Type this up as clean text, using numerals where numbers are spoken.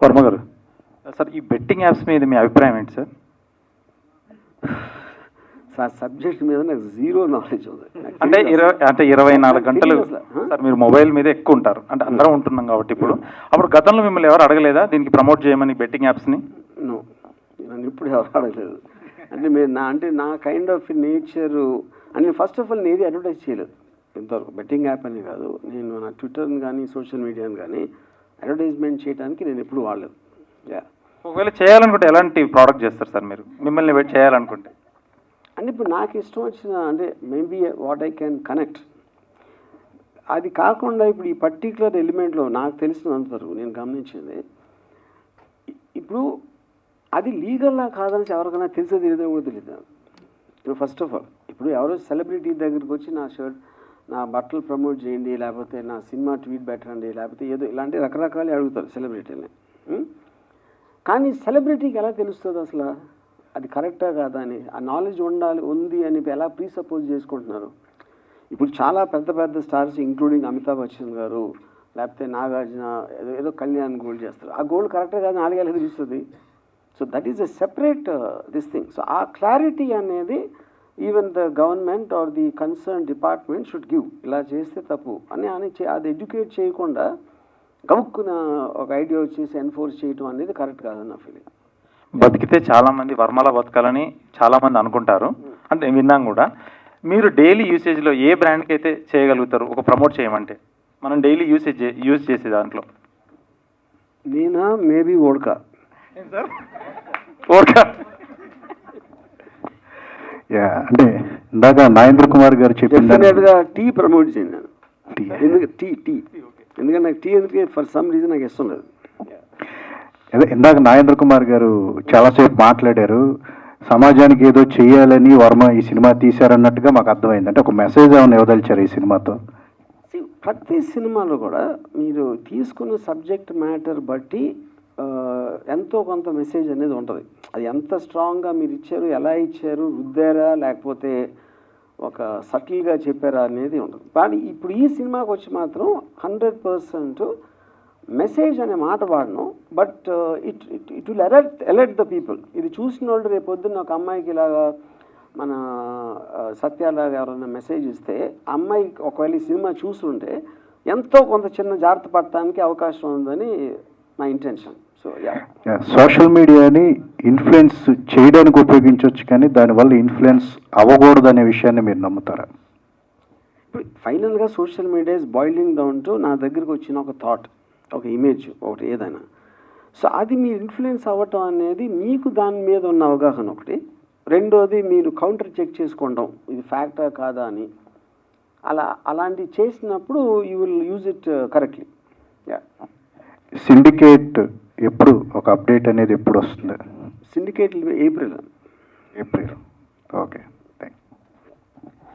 వర్మ గారు, సార్ ఈ betting apps మీద మీ అభిప్రాయం ఏంటి సార్? సార్ సబ్జెక్ట్ మీద నాకు జీరో నాలెడ్జ్ ఉంది. అంటే 24 గంటలు సార్ మీరు మొబైల్ మీద ఎక్కువ ఉంటారు, అంటే అందరం ఉంటున్నాం కాబట్టి ఇప్పుడు. అప్పుడు గతంలో మిమ్మల్ని ఎవరు అడగలేదా దీనికి ప్రమోట్ చేయమని బెట్టింగ్ యాప్స్ని? నో, నన్ను ఇప్పుడు ఎవరు అడగలేదు. అంటే మీరు నా కైండ్ ఆఫ్ నేచర్ అంటే ఫస్ట్ ఆఫ్ ఆల్ నేను అడ్వర్టైజ్ చేయలేదు ఇంతవరకు. బెట్టింగ్ యాప్ అని కాదు, నేను నా ట్విట్టర్ని కానీ సోషల్ మీడియాని కానీ అడ్వర్టైజ్మెంట్ చేయడానికి నేను ఎప్పుడు వాడలేదు. ఒకవేళ చేయాలనుకుంటే ఎలాంటి ప్రోడక్ట్ చేస్తారు సార్ మీరు, మిమ్మల్ని వెయిట్ చేయాలనుకుంటే? అంటే ఇప్పుడు నాకు ఇష్టం వచ్చిన అంటే maybe what I can connect, అది కాకుండా ఇప్పుడు ఈ పర్టికులర్ ఎలిమెంట్లో నాకు తెలిసినంతవరకు నేను గమనించింది, ఇప్పుడు అది లీగల్లా కాదని ఎవరికైనా తెలిసేది ఏదో కూడా తెలియదు. ఇప్పుడు ఫస్ట్ ఆఫ్ ఆల్ ఇప్పుడు ఎవరో సెలబ్రిటీ దగ్గరికి వచ్చి నా బట్టలు ప్రమోట్ చేయండి, లేకపోతే నా సినిమా ట్వీట్ పెట్టండి, లేకపోతే ఏదో ఇలాంటి రకరకాలు అడుగుతారు సెలబ్రిటీని. కానీ సెలబ్రిటీకి ఎలా తెలుస్తుంది అసలు అది కరెక్టా కాదా అని? ఆ నాలెడ్జ్ ఉంది అని ఎలా ప్రీసపోజ్ చేసుకుంటున్నారు? ఇప్పుడు చాలా పెద్ద పెద్ద స్టార్స్ ఇంక్లూడింగ్ అమితాబ్ బచ్చన్ గారు, లేకపోతే నాగార్జున ఏదో కళ్యాణ్ గోల్డ్ చేస్తారు. ఆ గోల్డ్ కరెక్టే కాదు నాలుగేళ్ళకి తెలుస్తుంది. So that is a separate this thing. So ఆ క్లారిటీ అనేది even the government are the concern department should give. ఇలా చేస్తే తప్పు అని అది ఎడ్యుకేట్ చేయకుండా గవుక్కున ఒక ఐడియా వచ్చేసి ఎన్ఫోర్స్ చేయడం అనేది కరెక్ట్ కాదని నా ఫీలింగ్. బతికితే చాలా మంది వర్మలా బతకాలని చాలా మంది అనుకుంటారు, అంటే విన్నాం కూడా. మీరు డైలీ యూసేజ్లో ఏ బ్రాండ్కి అయితే చేయగలుగుతారు ఒక ప్రమోట్ చేయమంటే, మనం డైలీ యూజ్ చేసే దాంట్లో? నేనా మేబీ ఓడ్కా. ఓడ్కా అంటే ఇందాక నాగేంద్ర కుమార్ గారు చెప్పినట్టుగా టీ ప్రమోట్ చేయండి. టీ ఎందుకంటే నాకు టీ ఎందుకంటే ఫర్ సమ్ రీజన్ నాకు ఇష్టం లేదు. ఇందాక నాగేంద్ర కుమార్ గారు చాలాసేపు మాట్లాడారు, సమాజానికి ఏదో చెయ్యాలని వర్మ ఈ సినిమా తీశారన్నట్టుగా మాకు అర్థమైంది. అంటే ఒక మెసేజ్ ఏమైనా ఇవ్వదలిచారు ఈ సినిమాతో? ప్రతి సినిమాలో కూడా మీరు తీసుకున్న సబ్జెక్ట్ మ్యాటర్ బట్టి ఎంతో కొంత మెసేజ్ అనేది ఉంటుంది. అది ఎంత స్ట్రాంగ్గా మీరు ఇచ్చారు, ఎలా ఇచ్చారు, రుద్దారా లేకపోతే ఒక సటిల్గా చెప్పారా అనేది ఉంటుంది. కానీ ఇప్పుడు ఈ సినిమాకి వచ్చి మాత్రం 100% మెసేజ్ అనే మాట వాడను, but it will alert the people. ఇది చూసిన వాళ్ళు రేపు పొద్దున్న ఒక అమ్మాయికి ఇలాగా మన సత్యాలాగా ఎవరైనా మెసేజ్ ఇస్తే అమ్మాయి ఒకవేళ ఈ సినిమా చూస్తుంటే ఎంతో కొంత చిన్న జాగ్రత్త పడటానికి అవకాశం ఉందని నా ఇంటెన్షన్. సో సోషల్ మీడియాని ఇన్ఫ్లుయెన్స్ చేయడానికి ఉపయోగించవచ్చు, కానీ దానివల్ల ఇన్ఫ్లుయెన్స్ అవ్వకూడదనే విషయాన్ని మీరు నమ్ముతారా? ఇప్పుడు ఫైనల్గా social media is boiling down to నా దగ్గరికి వచ్చిన ఒక థాట్, ఒక ఇమేజ్, ఒకటి ఏదైనా. సో అది మీరు ఇన్ఫ్లుయెన్స్ అవ్వటం అనేది మీకు దాని మీద ఉన్న అవగాహన ఒకటి. రెండోది మీరు కౌంటర్ చెక్ చేసుకుంటాం ఇది ఫ్యాక్టా కాదా అని. అలాంటివి చేసినప్పుడు you will use it correctly. Syndicate ఎప్పుడు ఒక అప్డేట్ అనేది ఎప్పుడు వస్తుంది? Syndicate April. ఓకే.